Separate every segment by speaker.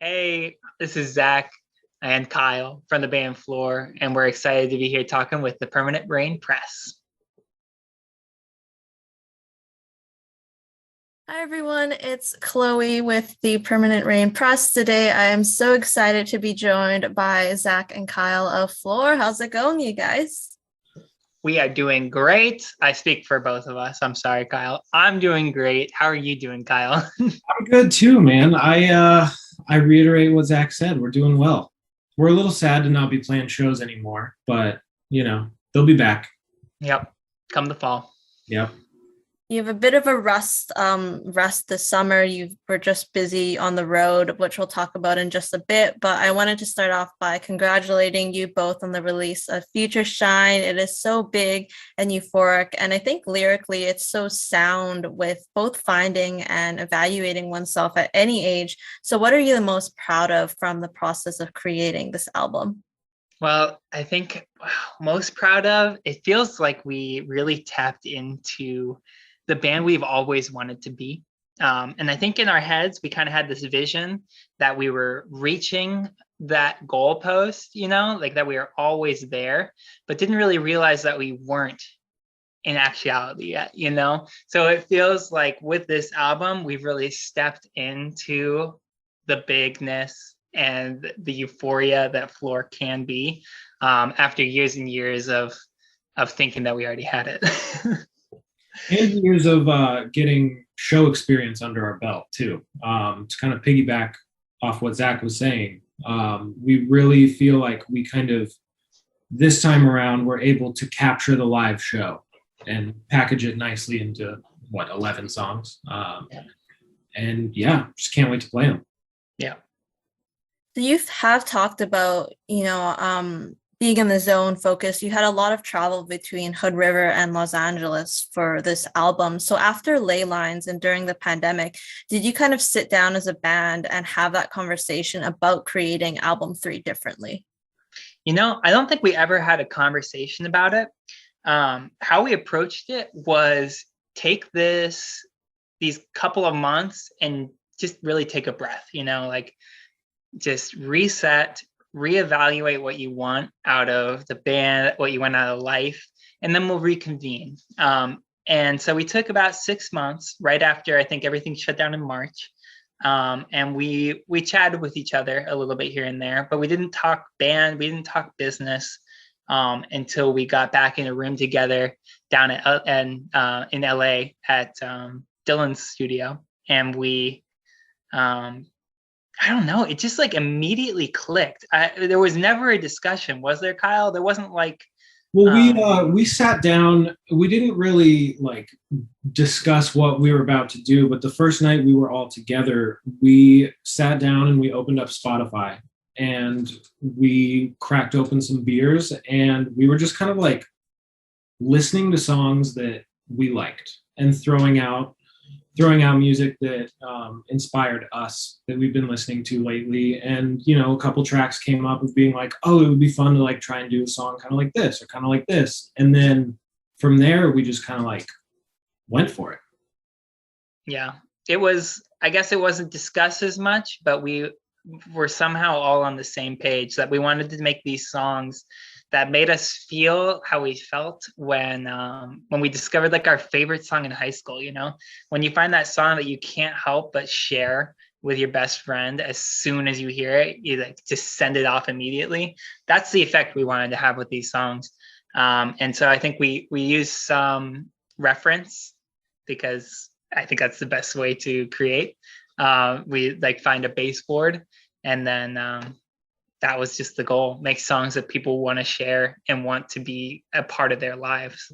Speaker 1: Hey, this is Zach and Kyle from the band Floor, and we're excited to be here talking with the Permanent Brain Press.
Speaker 2: Hi everyone, it's Chloe with the Permanent Rain Press. Today I am so excited to be joined by Zach and Kyle of Floor. How's it going, you guys?
Speaker 1: We are doing great. I speak for both of us. I'm sorry, Kyle. I'm doing great. How are you doing, Kyle?
Speaker 3: I'm good too, man. I reiterate what Zach said. We're doing well. We're a little sad to not be playing shows anymore, but they'll be back.
Speaker 1: Yep. Come the fall.
Speaker 3: Yep.
Speaker 2: You have a bit of a rest this summer. You were just busy on the road, which we'll talk about in just a bit. But I wanted to start off by congratulating you both on the release of Future Shine. It is so big and euphoric, and I think lyrically it's so sound with both finding and evaluating oneself at any age. So, what are you the most proud of from the process of creating this album?
Speaker 1: Well, I think most proud of, it feels like we really tapped into the band we've always wanted to be. And I think in our heads, we kind of had this vision that we were reaching that goalpost, like that we are always there, but didn't really realize that we weren't in actuality yet. So it feels like with this album, we've really stepped into the bigness and the euphoria that Floor can be after years and years of thinking that we already had it.
Speaker 3: And years of getting show experience under our belt too. To kind of piggyback off what Zach was saying, we really feel like we kind of this time around we're able to capture the live show and package it nicely into 11 songs. And yeah, just can't wait to play them.
Speaker 1: Yeah.
Speaker 2: So you have talked about, being in the zone focus. You had a lot of travel between Hood River and Los Angeles for this album. So after Ley Lines and during the pandemic, did you kind of sit down as a band and have that conversation about creating album 3 differently?
Speaker 1: I don't think we ever had a conversation about it. How we approached it was take these couple of months and just really take a breath, like just reset, reevaluate what you want out of the band, what you want out of life, and then we'll reconvene. And so we took about 6 months right after I think everything shut down in March. And we chatted with each other a little bit here and there, but we didn't talk band, we didn't talk business until we got back in a room together down in LA at Dylan's studio. And we I don't know. It just like immediately clicked. There was never a discussion, was there, Kyle? There wasn't like.
Speaker 3: Well, we sat down. We didn't really like discuss what we were about to do, but the first night we were all together, we sat down and we opened up Spotify and we cracked open some beers and we were just kind of like listening to songs that we liked and throwing out music that inspired us that we've been listening to lately. And, a couple tracks came up of being like, oh, it would be fun to like try and do a song kind of like this or kind of like this. And then from there, we just kind of like went for it.
Speaker 1: Yeah, I guess it wasn't discussed as much, but we were somehow all on the same page that we wanted to make these songs that made us feel how we felt when we discovered like our favorite song in high school. When you find that song that you can't help but share with your best friend as soon as you hear it, you like just send it off immediately. That's the effect we wanted to have with these songs. And so I think we use some reference because I think that's the best way to create. We like find a baseboard and then that was just the goal, make songs that people want to share and want to be a part of their lives.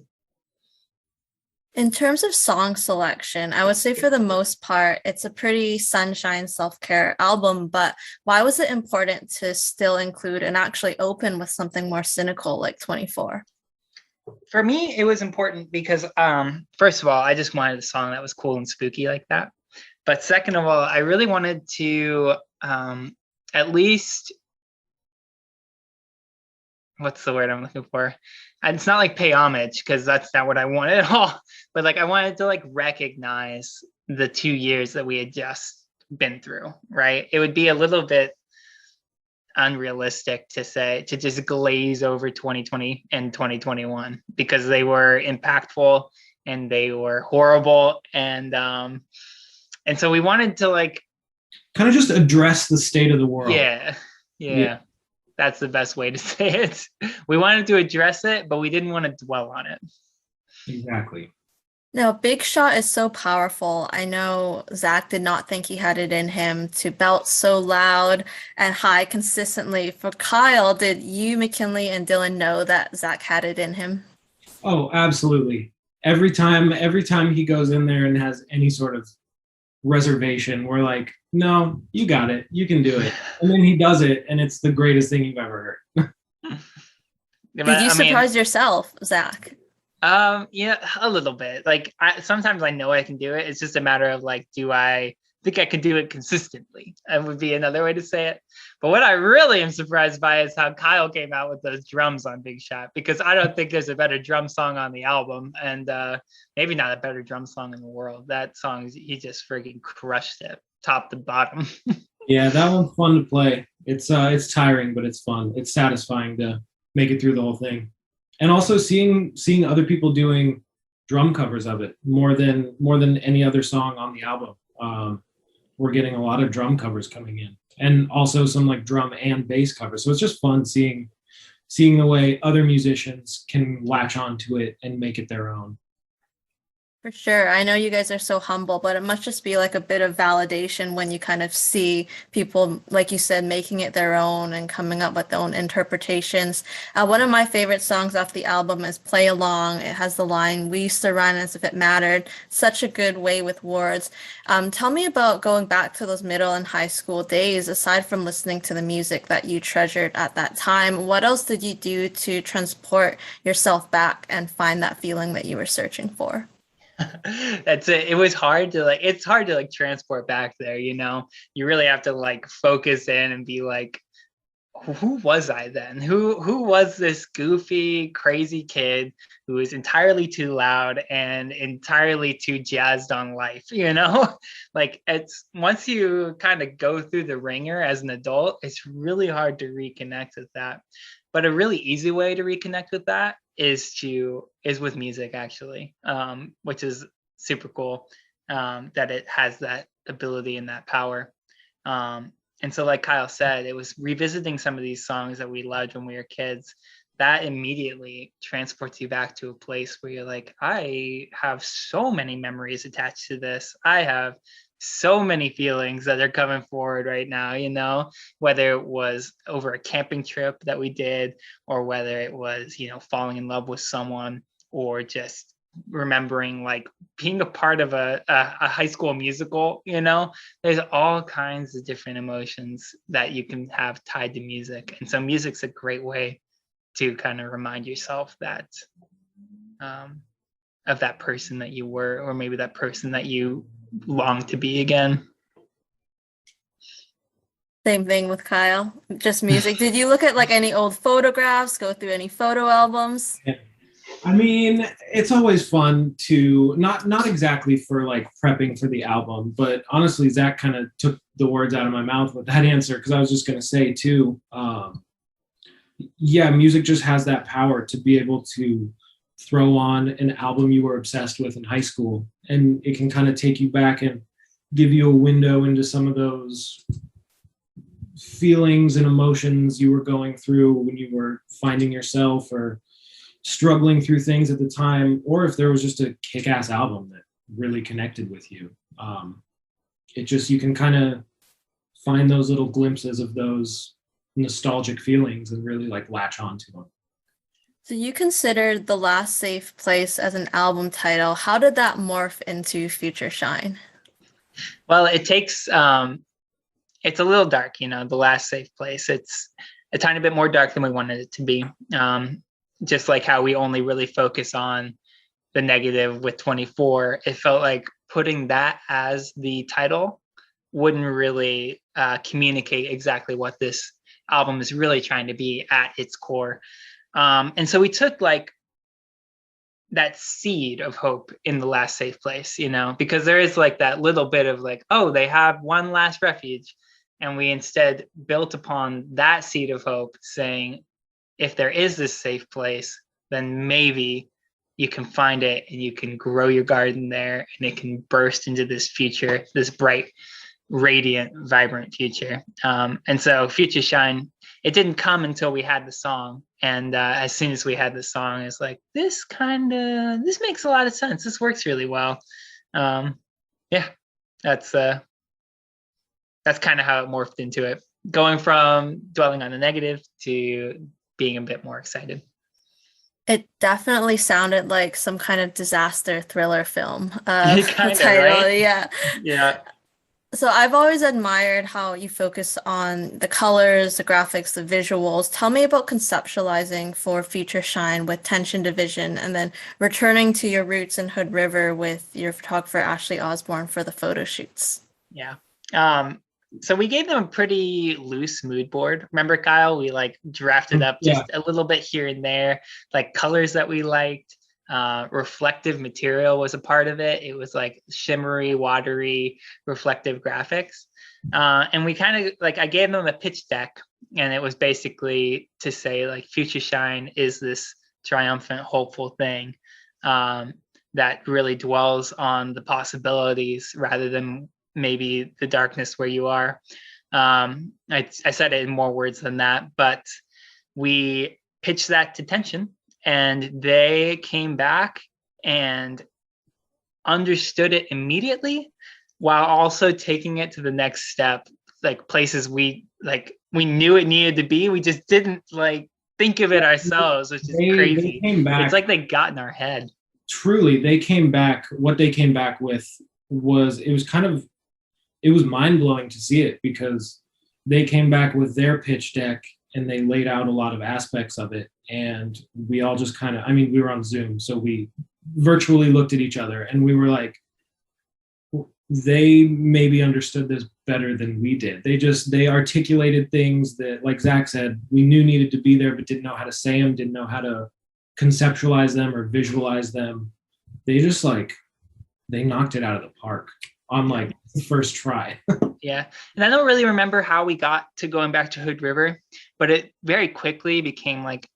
Speaker 2: In terms of song selection, I would say for the most part, it's a pretty sunshine self-care album, but why was it important to still include and actually open with something more cynical like 24?
Speaker 1: For me, it was important because first of all, I just wanted a song that was cool and spooky like that. But second of all, I really wanted to at least, what's the word I'm looking for? And it's not like pay homage because that's not what I wanted at all. But like I wanted to like recognize the 2 years that we had just been through, right? It would be a little bit unrealistic to just glaze over 2020 and 2021 because they were impactful and they were horrible, and so we wanted to like
Speaker 3: kind of just address the state of the world.
Speaker 1: Yeah. That's the best way to say it. We wanted to address it, but we didn't want to dwell on it.
Speaker 3: Exactly.
Speaker 2: No, Big Shot is so powerful. I know Zach did not think he had it in him to belt so loud and high consistently. For Kyle, did you, McKinley, and Dylan know that Zach had it in him?
Speaker 3: Oh, absolutely. Every time he goes in there and has any sort of reservation, we're like, no, you got it. You can do it. And then he does it, and it's the greatest thing you've ever heard.
Speaker 2: Did you surprise yourself, Zach?
Speaker 1: Yeah, a little bit. Like sometimes I know I can do it. It's just a matter of like, do I think I could do it consistently? That would be another way to say it. But what I really am surprised by is how Kyle came out with those drums on Big Shot, because I don't think there's a better drum song on the album, and maybe not a better drum song in the world. That song, he just freaking crushed it, top to bottom.
Speaker 3: Yeah, that one's fun to play. It's tiring, but it's fun. It's satisfying to make it through the whole thing. And also seeing other people doing drum covers of it more than any other song on the album. We're getting a lot of drum covers coming in, and also some like drum and bass covers. So it's just fun seeing the way other musicians can latch onto it and make it their own.
Speaker 2: For sure. I know you guys are so humble, but it must just be like a bit of validation when you kind of see people, like you said, making it their own and coming up with their own interpretations. One of my favorite songs off the album is Play Along. It has the line, "We used to run as if it mattered." Such a good way with words. Tell me about going back to those middle and high school days. Aside from listening to the music that you treasured at that time, what else did you do to transport yourself back and find that feeling that you were searching for?
Speaker 1: That's it. It was hard to like, it's hard to like transport back there, you know. You really have to like focus in and be like, who was I then? Who was this goofy, crazy kid who was entirely too loud and entirely too jazzed on life, you know? Like, it's once you kind of go through the ringer as an adult, it's really hard to reconnect with that. But a really easy way to reconnect with that is with music, actually, which is super cool, that it has that ability and that power. And so, like Kyle said, it was revisiting some of these songs that we loved when we were kids that immediately transports you back to a place where you're like, I have so many memories attached to this. I have so many feelings that are coming forward right now, you know, whether it was over a camping trip that we did, or whether it was, you know, falling in love with someone, or just remembering like being a part of a high school musical, you know. There's all kinds of different emotions that you can have tied to music. And so music's a great way to kind of remind yourself that of that person that you were, or maybe that person that you long to be again.
Speaker 2: Same thing with Kyle, just music. Did you look at like any old photographs, go through any photo albums?
Speaker 3: I mean, it's always fun to not exactly for like prepping for the album, but honestly, Zach kind of took the words out of my mouth with that answer, because I was just going to say too, yeah, music just has that power to be able to throw on an album you were obsessed with in high school, and it can kind of take you back and give you a window into some of those feelings and emotions you were going through when you were finding yourself or struggling through things at the time, or if there was just a kick-ass album that really connected with you. It just, you can kind of find those little glimpses of those nostalgic feelings and really like latch onto them.
Speaker 2: So you considered The Last Safe Place as an album title. How did that morph into Future Shine?
Speaker 1: Well, it takes, it's a little dark, you know, The Last Safe Place. It's a tiny bit more dark than we wanted it to be. Just like how we only really focus on the negative with 24, it felt like putting that as the title wouldn't really communicate exactly what this album is really trying to be at its core. And so we took like that seed of hope in the last safe place, because there is like that little bit of like, oh, they have one last refuge. And we instead built upon that seed of hope, saying, if there is this safe place, then maybe you can find it and you can grow your garden there and it can burst into this future, this bright, radiant, vibrant future. And so Future Shine, it didn't come until we had the song. And as soon as we had the song, it's like, this makes a lot of sense. This works really well. Yeah, that's kind of how it morphed into it, going from dwelling on the negative to being a bit more excited.
Speaker 2: It definitely sounded like some kind of disaster thriller film.
Speaker 1: Kind of, right?
Speaker 2: Yeah.
Speaker 1: Yeah.
Speaker 2: So I've always admired how you focus on the colors, the graphics, the visuals. Tell me about conceptualizing for Future Shine with Tension Division, and then returning to your roots in Hood River with your photographer Ashley Osborne for the photo shoots.
Speaker 1: Yeah. So we gave them a pretty loose mood board. Remember, Kyle? We like drafted up just a little bit here and there, like colors that we liked. Reflective material was a part of it. It was like shimmery, watery, reflective graphics. And we kind of like, I gave them a pitch deck, and it was basically to say like Future Shine is this triumphant, hopeful thing that really dwells on the possibilities rather than maybe the darkness where you are. I said it in more words than that, but we pitched that to Tension, and they came back and understood it immediately while also taking it to the next step, like places we knew it needed to be. We just didn't like think of it ourselves, which is crazy.
Speaker 3: They came back,
Speaker 1: it's like they got in our head.
Speaker 3: Truly, they came back. What they came back with was, it was mind-blowing to see it, because they came back with their pitch deck and they laid out a lot of aspects of it. And we all just kind of, we were on Zoom, so we virtually looked at each other and we were like, they maybe understood this better than we did. They articulated things that, like Zach said, we knew needed to be there, but didn't know how to say them, didn't know how to conceptualize them or visualize them. They just they knocked it out of the park on like the first try.
Speaker 1: Yeah. And I don't really remember how we got to going back to Hood River, but it very quickly became like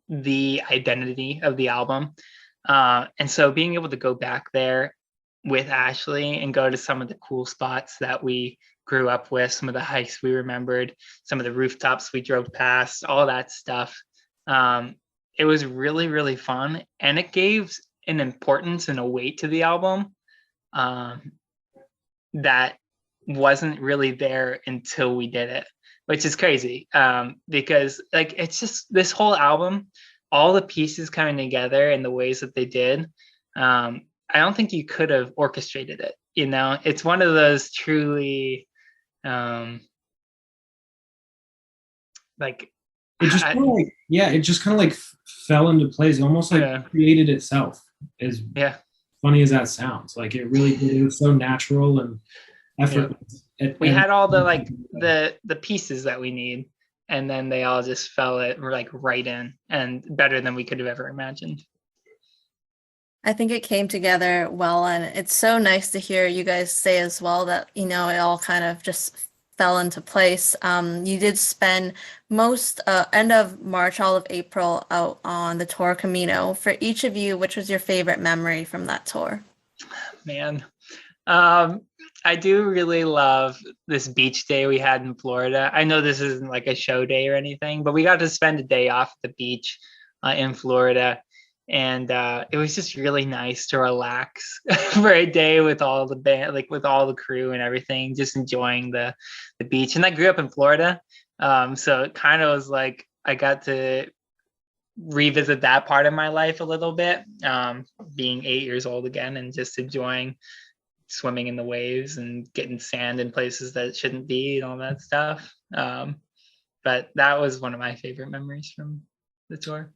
Speaker 1: the identity of the album. And so being able to go back there with Ashley and go to some of the cool spots that we grew up with, some of the hikes we remembered, some of the rooftops we drove past, all that stuff. It was really, really fun. And it gave an importance and a weight to the album that wasn't really there until we did it, which is crazy, because like it's just this whole album, all the pieces coming together in the ways that they did. I don't think you could have orchestrated it. It's one of those truly
Speaker 3: it just kind of fell into place, almost created itself. As funny as that sounds, like it really did. It was so natural and effortless.
Speaker 1: We had all the pieces that we need, and then they all just fell right in, and better than we could have ever imagined.
Speaker 2: I think it came together well, and it's so nice to hear you guys say as well that it all kind of just fell into place. You did spend most end of March, all of April out on the tour Camino. For each of you, which was your favorite memory from that tour?
Speaker 1: Man, I do really love this beach day we had in Florida. I know this isn't like a show day or anything, but we got to spend a day off at the beach in Florida. And it was just really nice to relax for a day with all the band, with all the crew and everything, just enjoying the beach. And I grew up in Florida, so it kind of was like I got to revisit that part of my life a little bit, being 8 years old again and just enjoying swimming in the waves and getting sand in places that it shouldn't be and all that stuff. But that was one of my favorite memories from the tour.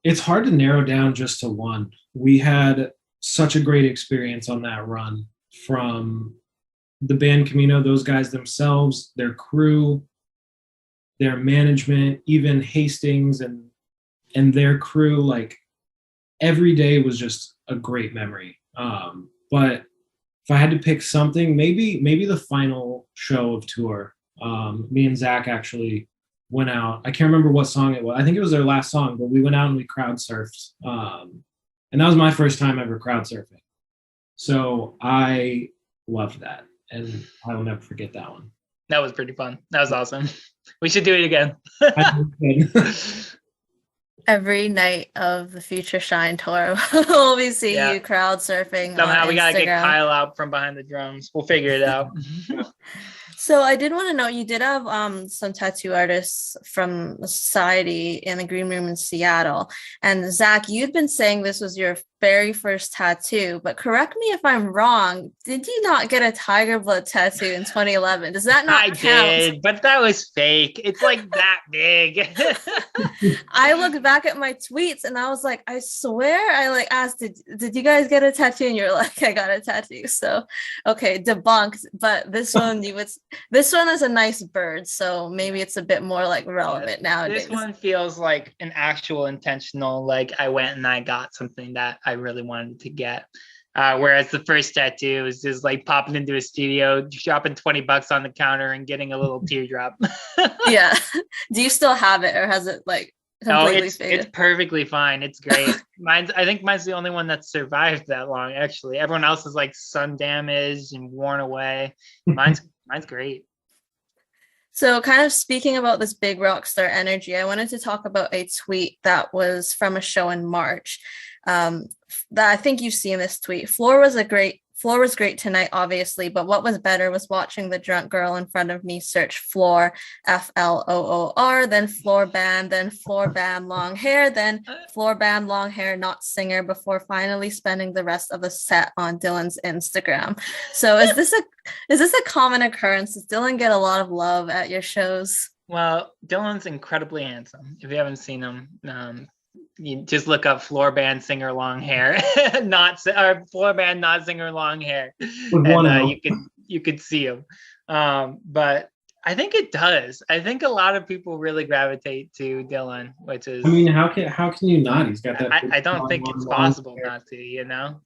Speaker 3: It's hard to narrow down just to one. We had such a great experience on that run, from the band Camino, those guys themselves, their crew, their management, even Hastings and their crew. every day was just a great memory. But if I had to pick something, maybe the final show of tour. Me and Zach actually went out. I can't remember what song it was. I think it was their last song, but we went out and we crowd surfed. And that was my first time ever crowd surfing. So I loved that, and I will never forget that one.
Speaker 1: That was pretty fun. That was awesome. We should do it again.
Speaker 2: Every night of the Future Shine tour, we'll be seeing you crowd surfing.
Speaker 1: Somehow we gotta get
Speaker 2: Instagram.
Speaker 1: Kyle out from behind the drums. We'll figure it out.
Speaker 2: So I did want to know, you did have some tattoo artists from the society in the green room in Seattle. And Zach, you'd been saying this was your very first tattoo, but correct me if I'm wrong. Did you not get a tiger blood tattoo in 2011? Does that not count?
Speaker 1: I did, but that was fake. It's like that big.
Speaker 2: I looked back at my tweets and I was like, I swear I like asked, did you guys get a tattoo? And you're like, I got a tattoo. So, okay, debunked. But this one, this one is a nice bird. So maybe it's a bit more like relevant nowadays.
Speaker 1: This one feels like an actual intentional, like I went and I got something that I really wanted to get. Whereas the first tattoo is just like popping into a studio, dropping $20 on the counter and getting a little teardrop.
Speaker 2: Yeah. Do you still have it, or has it like completely faded?
Speaker 1: It's perfectly fine. It's great. I think mine's the only one that survived that long, actually. Everyone else is like sun damaged and worn away. Mine's great.
Speaker 2: So kind of speaking about this big rock star energy, I wanted to talk about a tweet that was from a show in March. That I think you've seen this tweet. Flor was great tonight, obviously, but what was better was watching the drunk girl in front of me search Flor, Floor, then floor band long hair, then floor band long hair, not singer, before finally spending the rest of the set on Dylan's Instagram. So is this a common occurrence? Does Dylan get a lot of love at your shows?
Speaker 1: Well, Dylan's incredibly handsome. If you haven't seen him, you just look up floor band singer long hair, floor band not singer long hair, and you could see him. But I think it does. I think a lot of people really gravitate to Dylan, which is.
Speaker 3: I mean, how can you not? He's got that.
Speaker 1: I don't think it's possible not to. You know.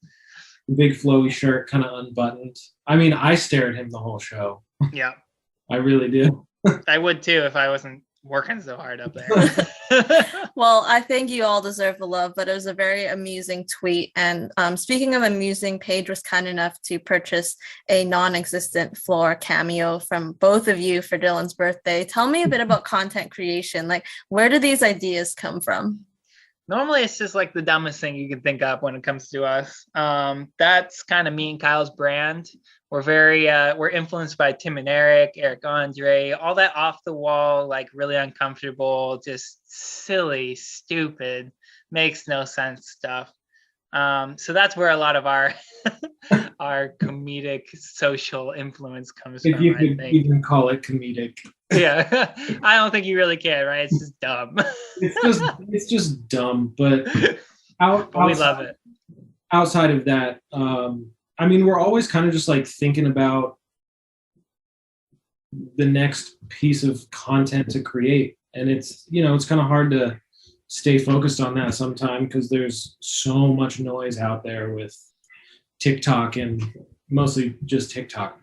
Speaker 3: Big flowy shirt, kind of unbuttoned. I mean, I stare at him the whole show.
Speaker 1: Yeah.
Speaker 3: I really do.
Speaker 1: I would too if I wasn't working so hard up there.
Speaker 2: Well, I think you all deserve the love, but it was a very amusing tweet. And speaking of amusing, Paige was kind enough to purchase a non-existent Flor cameo from both of you for Dylan's birthday. Tell me a bit about content creation. Like, where do these ideas come from?
Speaker 1: Normally, it's just like the dumbest thing you can think of when it comes to us. That's kind of me and Kyle's brand. We're influenced by Tim and Eric Andre, all that off the wall, like really uncomfortable, just silly, stupid, makes no sense stuff. So that's where a lot of our our comedic social influence comes from.
Speaker 3: If you could even call it comedic.
Speaker 1: Yeah, I don't think you really can, right? It's just dumb.
Speaker 3: it's just dumb, but
Speaker 1: we love it.
Speaker 3: Outside of that, I mean, we're always kind of just like thinking about the next piece of content to create, and it's kind of hard to stay focused on that sometimes because there's so much noise out there with TikTok and mostly just TikTok.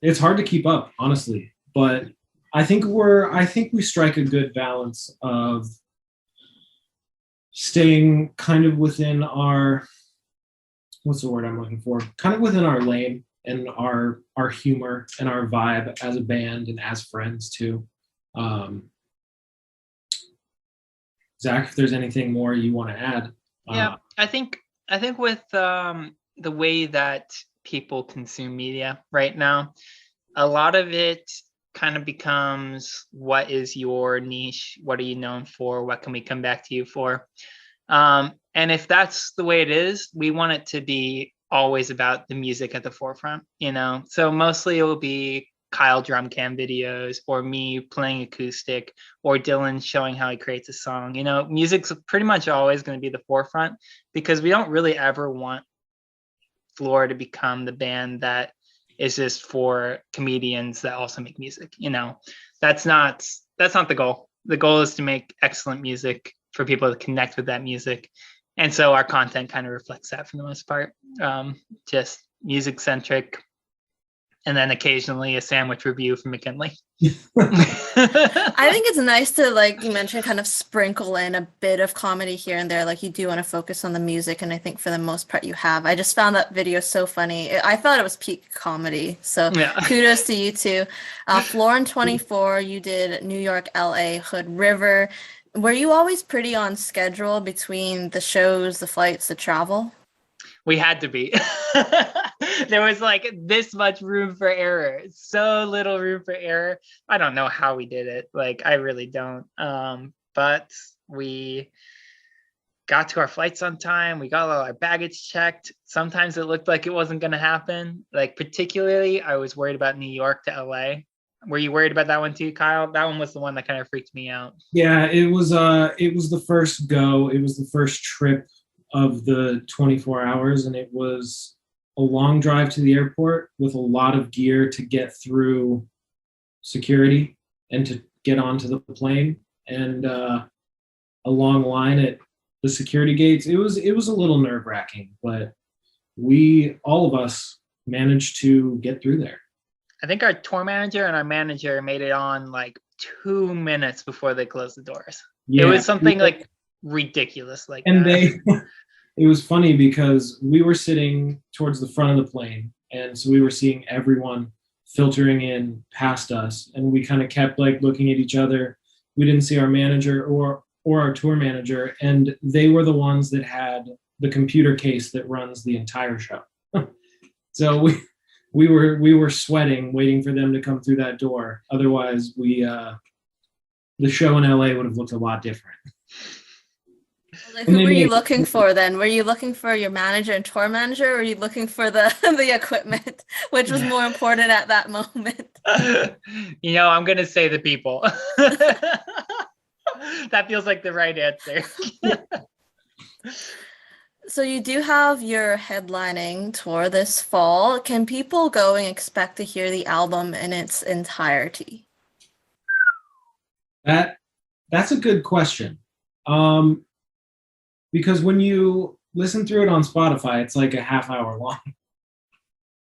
Speaker 3: It's hard to keep up, honestly. But I think we strike a good balance of staying kind of within our, what's the word I'm looking for? Kind of within our lane and our humor and our vibe as a band and as friends too. Zach, if there's anything more you want to add.
Speaker 1: Yeah, I think with the way that people consume media right now, a lot of it kind of becomes, what is your niche? What are you known for? What can we come back to you for? And if that's the way it is, we want it to be always about the music at the forefront, So mostly it will be Kyle drum cam videos, or me playing acoustic, or Dylan showing how he creates a song. Music's pretty much always going to be the forefront because we don't really ever want Flor to become the band that is just for comedians that also make music. That's not the goal. The goal is to make excellent music for people to connect with that music And so our content kind of reflects that for the most part. Just music centric, and then occasionally a sandwich review from McKinley.
Speaker 2: I think it's nice to, like you mentioned, kind of sprinkle in a bit of comedy here and there. Like you do want to focus on the music, and I think for the most part you have. I just found that video so funny. I thought it was peak comedy. So
Speaker 1: Yeah.
Speaker 2: kudos to you too. Flor in 24, you did New York, LA, Hood River. Were you always pretty on schedule between the shows, the flights, the travel?
Speaker 1: We had to be. There was like this much room for error, so little room for error. I don't know how we did it. Like, I really don't. But we got to our flights on time. We got all our baggage checked. Sometimes it looked like it wasn't going to happen. Like, particularly, I was worried about New York to LA. Were you worried about that one too, Kyle? That one was the one that kind of freaked me out.
Speaker 3: Yeah, it was the first go. It was the first trip of the 24 hours, and it was a long drive to the airport with a lot of gear to get through security and to get onto the plane, and a long line at the security gates. It was a little nerve-wracking, but all of us managed to get through there.
Speaker 1: I think our tour manager and our manager made it on like 2 minutes before they closed the doors. Yeah, it was something like ridiculous like
Speaker 3: and
Speaker 1: that.
Speaker 3: It was funny because we were sitting towards the front of the plane, and so we were seeing everyone filtering in past us, and we kind of kept like looking at each other. We didn't see our manager or our tour manager, and they were the ones that had the computer case that runs the entire show. So we were sweating, waiting for them to come through that door. Otherwise, the show in LA would have looked a lot different.
Speaker 2: Like, who were you looking for then? Were you looking for your manager and tour manager, or were you looking for the equipment, which was more important at that moment?
Speaker 1: I'm going to say the people. That feels like the right answer.
Speaker 2: So you do have your headlining tour this fall. Can people go and expect to hear the album in its entirety?
Speaker 3: That's a good question. Because when you listen through it on Spotify, it's like a half hour long.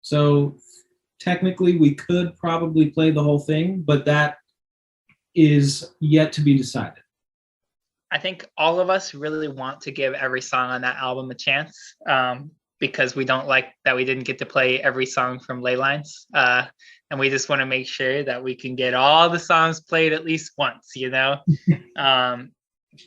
Speaker 3: So technically we could probably play the whole thing, but that is yet to be decided.
Speaker 1: I think all of us really want to give every song on that album a chance, because we don't like that we didn't get to play every song from Ley Lines. And we just want to make sure that we can get all the songs played at least once,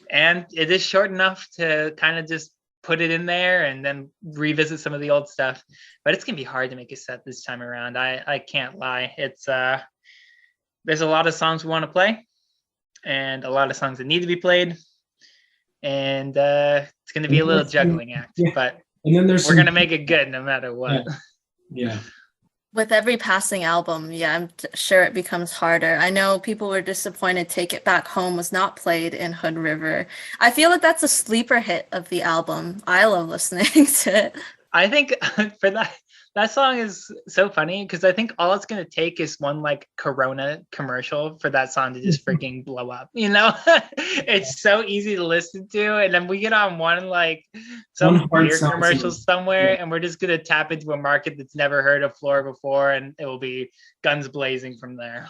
Speaker 1: And it is short enough to kind of just put it in there and then revisit some of the old stuff. But it's going to be hard to make a set this time around. I can't lie. It's there's a lot of songs we want to play and a lot of songs that need to be played. And it's going to be a little juggling act. Yeah. But and then we're going to make it good no matter what.
Speaker 3: Yeah.
Speaker 2: With every passing album, I'm sure it becomes harder. I know people were disappointed Take It Back Home was not played in Hood River. I feel like that's a sleeper hit of the album. I love listening to it.
Speaker 1: I think for that song is so funny because I think all it's going to take is one like Corona commercial for that song to just freaking blow up. It's so easy to listen to. And then we get on some beer commercial somewhere, and we're just going to tap into a market that's never heard of Flor before, and it will be guns blazing from there.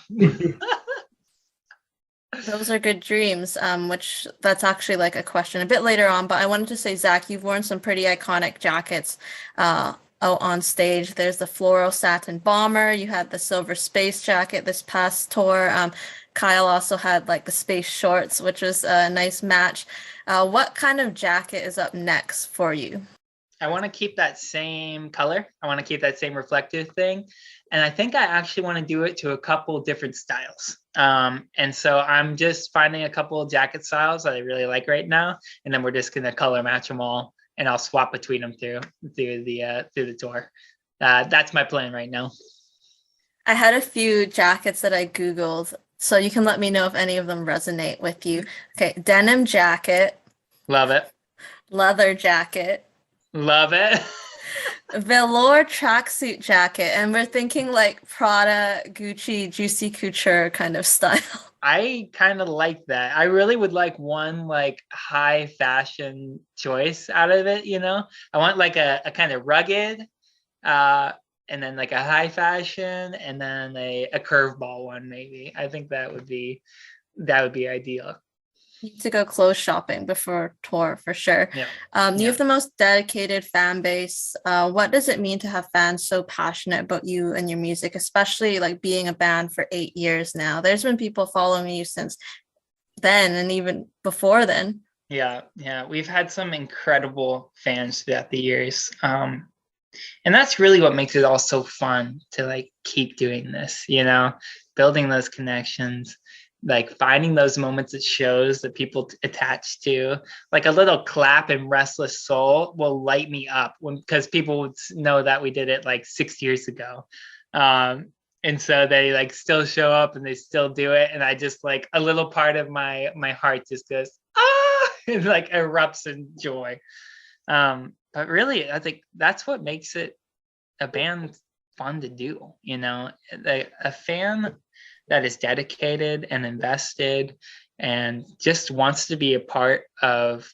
Speaker 2: Those are good dreams, which that's actually like a question a bit later on. But I wanted to say, Zach, you've worn some pretty iconic jackets on stage. There's the floral satin bomber. You had the silver space jacket this past tour. Kyle also had like the space shorts, which was a nice match. What kind of jacket is up next for you?
Speaker 1: I want to keep that same color. I want to keep that same reflective thing. And I think I actually want to do it to a couple different styles. And so I'm just finding a couple of jacket styles that I really like right now. And then we're just going to color match them all. And I'll swap between them through the tour. That's my plan right now.
Speaker 2: I had a few jackets that I Googled, so you can let me know if any of them resonate with you. Okay, denim jacket.
Speaker 1: Love it.
Speaker 2: Leather jacket.
Speaker 1: Love it.
Speaker 2: Velour tracksuit jacket, and we're thinking like Prada, Gucci, Juicy Couture kind of style.
Speaker 1: I kind of like that. I really would like one like high fashion choice out of it, you know? I want like a kind of rugged, uh, and then like a high fashion, and then a curveball one maybe. I think that would be ideal.
Speaker 2: You need to go clothes shopping before tour for sure.
Speaker 1: Yeah.
Speaker 2: You
Speaker 1: Yeah.
Speaker 2: have the most dedicated fan base. What does it mean to have fans so passionate about you and your music, especially like being a band for 8 years now? There's been people following you since then and even before then.
Speaker 1: Yeah, yeah. We've had some incredible fans throughout the years. And that's really what makes it all so fun to like keep doing this, you know, building those connections, like finding those moments at shows that people attach to. Like a little clap in Restless Soul will light me up when, because people would know that we did it like 6 years ago. And so they like still show up and they still do it, and I just like a little part of my heart just goes ah, and like erupts in joy. But really, I think that's what makes it a band fun to do. You know, a fan that is dedicated and invested and just wants to be a part of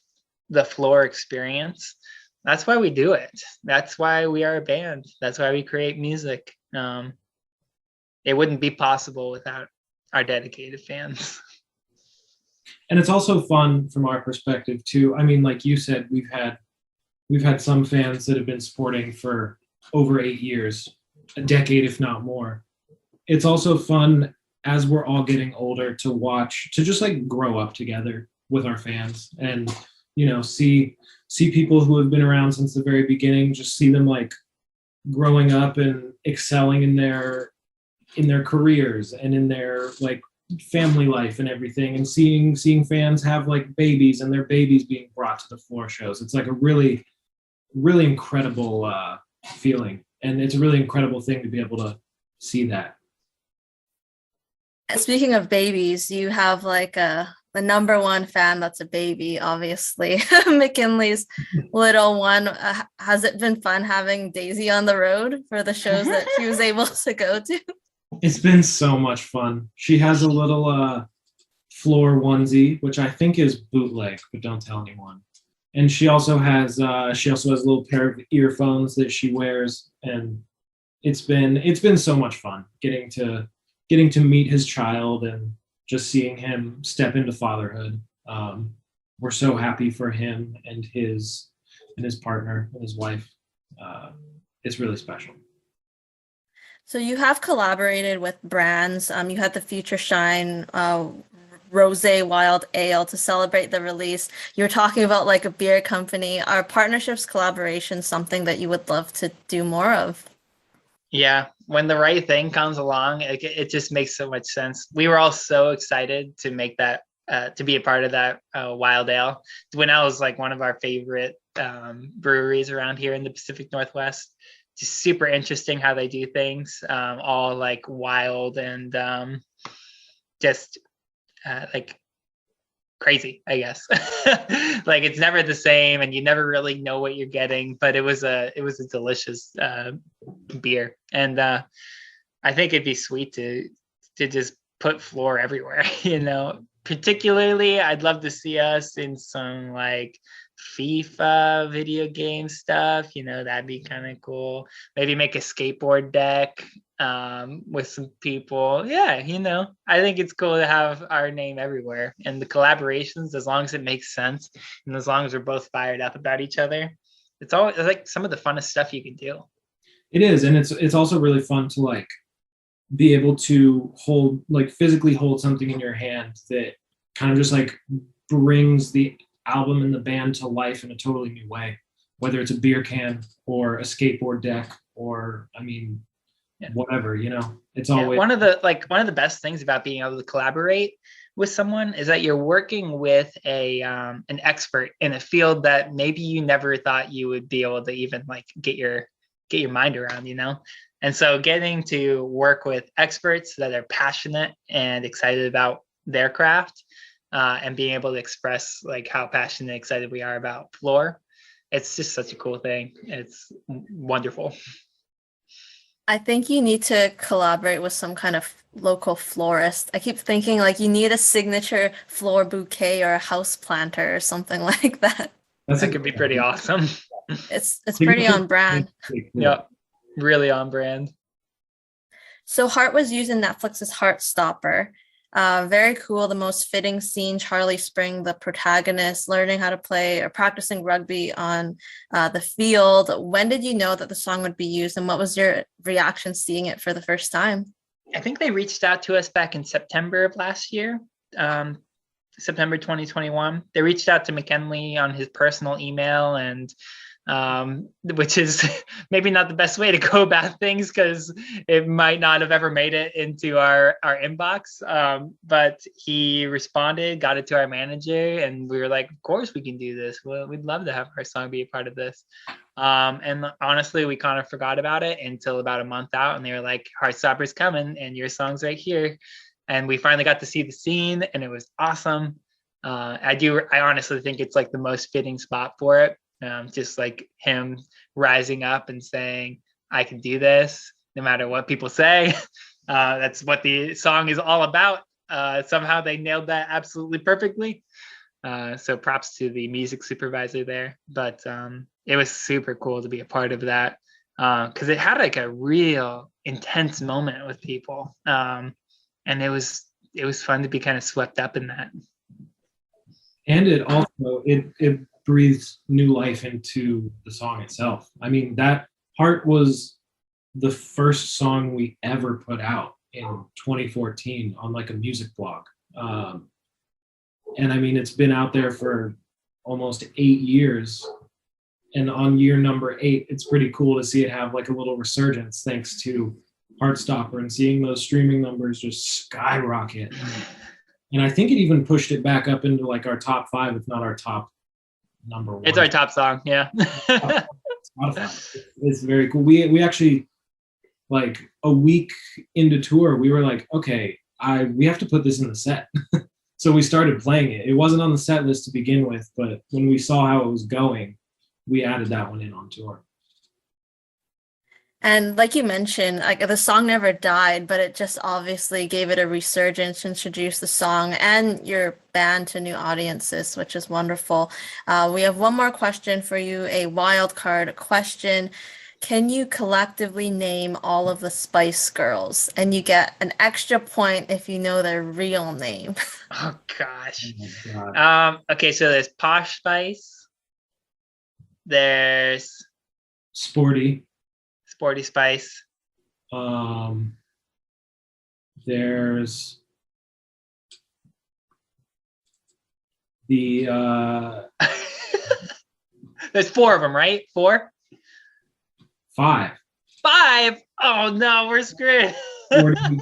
Speaker 1: the floor experience. That's why we do it. That's why we are a band. That's why we create music. It wouldn't be possible without our dedicated fans.
Speaker 3: And it's also fun from our perspective too. I mean, like you said, we've had some fans that have been supporting for over 8 years, a decade if not more. It's also fun as we're all getting older to watch, to just like grow up together with our fans, and see people who have been around since the very beginning, just see them like growing up and excelling in their careers and in their like family life and everything, and seeing fans have like babies and their babies being brought to the floor shows. It's like a really really incredible feeling, and it's a really incredible thing to be able to see that.
Speaker 2: Speaking of babies, you have like the number one fan that's a baby, obviously. McKinley's little one. Has it been fun having Daisy on the road for the shows that she was able to go to?
Speaker 3: It's been so much fun. She has a little floor onesie, which I think is bootleg, but don't tell anyone. And she also has a little pair of earphones that she wears, and it's been so much fun getting to meet his child and just seeing him step into fatherhood. We're so happy for him and his partner and his wife. It's really special.
Speaker 2: So you have collaborated with brands. You had the Future Shine Rosé Wild Ale to celebrate the release. You're talking about like a beer company. Are partnerships, collaborations something that you would love to do more of?
Speaker 1: Yeah, when the right thing comes along, it just makes so much sense. We were all so excited to make that, to be a part of that Wild Ale. When I was like one of our favorite breweries around here in the Pacific Northwest. Just super interesting how they do things, all like wild and just like crazy, I guess. Like it's never the same, and you never really know what you're getting. But it was a delicious beer, and I think it'd be sweet to just put floor everywhere. You know, particularly I'd love to see us in some like FIFA video game stuff. You know, that'd be kind of cool. Maybe make a skateboard deck with some people. Yeah, you know, I think it's cool to have our name everywhere, and the collaborations, as long as it makes sense and as long as we're both fired up about each other, it's like some of the funnest stuff you can do.
Speaker 3: It is, and it's also really fun to like be able to hold, like physically hold something in your hand that kind of just like brings the album and the band to life in a totally new way, whether it's a beer can or a skateboard deck, or I mean,
Speaker 1: Yeah.
Speaker 3: whatever, it's
Speaker 1: Yeah,
Speaker 3: always
Speaker 1: one of the best things about being able to collaborate with someone is that you're working with an expert in a field that maybe you never thought you would be able to even like get your mind around, you know. And so getting to work with experts that are passionate and excited about their craft, and being able to express like how passionate and excited we are about floor, it's just such a cool thing. It's wonderful.
Speaker 2: I think you need to collaborate with some kind of local florist. I keep thinking like you need a signature floor bouquet or a house planter or something like that.
Speaker 3: That's
Speaker 1: That could be pretty awesome.
Speaker 2: It's pretty on brand.
Speaker 1: Yeah, really on brand.
Speaker 2: So Hart was using Netflix's Heartstopper. Very cool. The most fitting scene, Charlie Spring, the protagonist, learning how to play or practicing rugby on the field. When did you know that the song would be used, and what was your reaction seeing it for the first time?
Speaker 1: I think they reached out to us back in September of last year, September 2021. They reached out to McKinley on his personal email, and which is maybe not the best way to go about things because it might not have ever made it into our inbox. But he responded, got it to our manager, and we were like, of course we can do this. Well, we'd love to have our song be a part of this. And honestly, we kind of forgot about it until about a month out, and they were like, Heartstopper's coming and your song's right here. And we finally got to see the scene, and it was awesome. I honestly think it's like the most fitting spot for it. Just like him rising up and saying, I can do this no matter what people say. That's what the song is all about. Somehow they nailed that absolutely perfectly. So props to the music supervisor there. But it was super cool to be a part of that because it had like a real intense moment with people. And it was fun to be kind of swept up in that.
Speaker 3: And it also, it breathes new life into the song itself. I mean, that Heart was the first song we ever put out in 2014 on like a music blog. And I mean, it's been out there for almost 8 years. And on year number 8, it's pretty cool to see it have like a little resurgence thanks to Heartstopper and seeing those streaming numbers just skyrocket. And I think it even pushed it back up into like our top 5, if not our top number 1.
Speaker 1: It's our top song, yeah.
Speaker 3: It's very cool. We actually, like a week into tour, we were like, okay, we have to put this in the set. So we started playing it. It wasn't on the set list to begin with, but when we saw how it was going, we added that one in on tour.
Speaker 2: And like you mentioned, like the song never died, but it just obviously gave it a resurgence, introduced the song and your band to new audiences, which is wonderful. We have one more question for you, a wild card question. Can you collectively name all of the Spice Girls? And you get an extra point if you know their real name.
Speaker 1: Oh gosh.
Speaker 3: Oh my God.
Speaker 1: Okay, so there's Posh Spice. There's
Speaker 3: Sporty.
Speaker 1: Sporty Spice.
Speaker 3: There's the
Speaker 1: There's 4 of them, right? 4?
Speaker 3: 5.
Speaker 1: 5? Oh no, we're screwed.
Speaker 3: Sporty,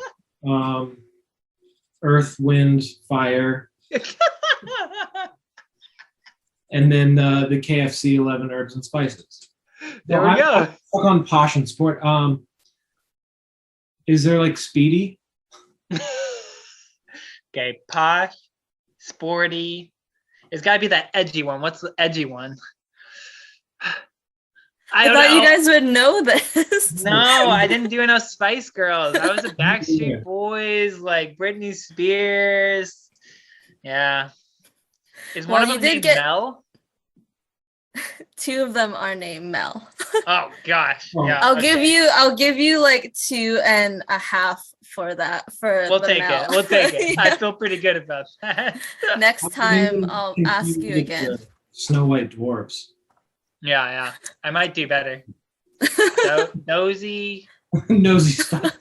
Speaker 3: Earth, Wind, Fire, and then the KFC 11 Herbs and Spices.
Speaker 1: There we go.
Speaker 3: Talk on Posh and Sport. Is there like Speedy?
Speaker 1: Okay, Posh, Sporty. It's got to be that edgy one. What's the edgy one?
Speaker 2: I thought you guys would know this.
Speaker 1: No, I didn't do enough Spice Girls. I was a Backstreet Boys, like Britney Spears. Yeah. Is one of them named Mel?
Speaker 2: 2 of them are named Mel.
Speaker 1: Oh gosh. Yeah.
Speaker 2: I'll give you like 2.5 for that.
Speaker 1: We'll take
Speaker 2: Mel.
Speaker 1: it. We'll take it.
Speaker 2: Yeah.
Speaker 1: I feel pretty good about that.
Speaker 2: Next time I'll ask you again.
Speaker 3: Snow White Dwarfs.
Speaker 1: Yeah. I might do better. Nosy.
Speaker 3: Nosy Spice.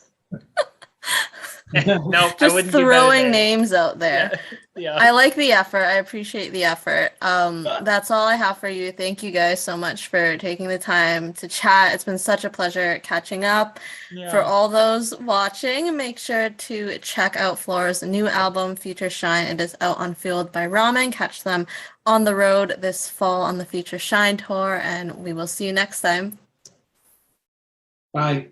Speaker 1: Nope.
Speaker 2: Just throwing names out there.
Speaker 1: Yeah.
Speaker 2: I like the effort. I appreciate the effort. That's all I have for you. Thank you guys so much for taking the time to chat. It's been such a pleasure catching up.
Speaker 1: Yeah.
Speaker 2: For all those watching, make sure to check out Flor's new album, Future Shine. It is out on Fueled by Ramen. Catch them on the road this fall on the Future Shine tour, and we will see you next time.
Speaker 3: Bye.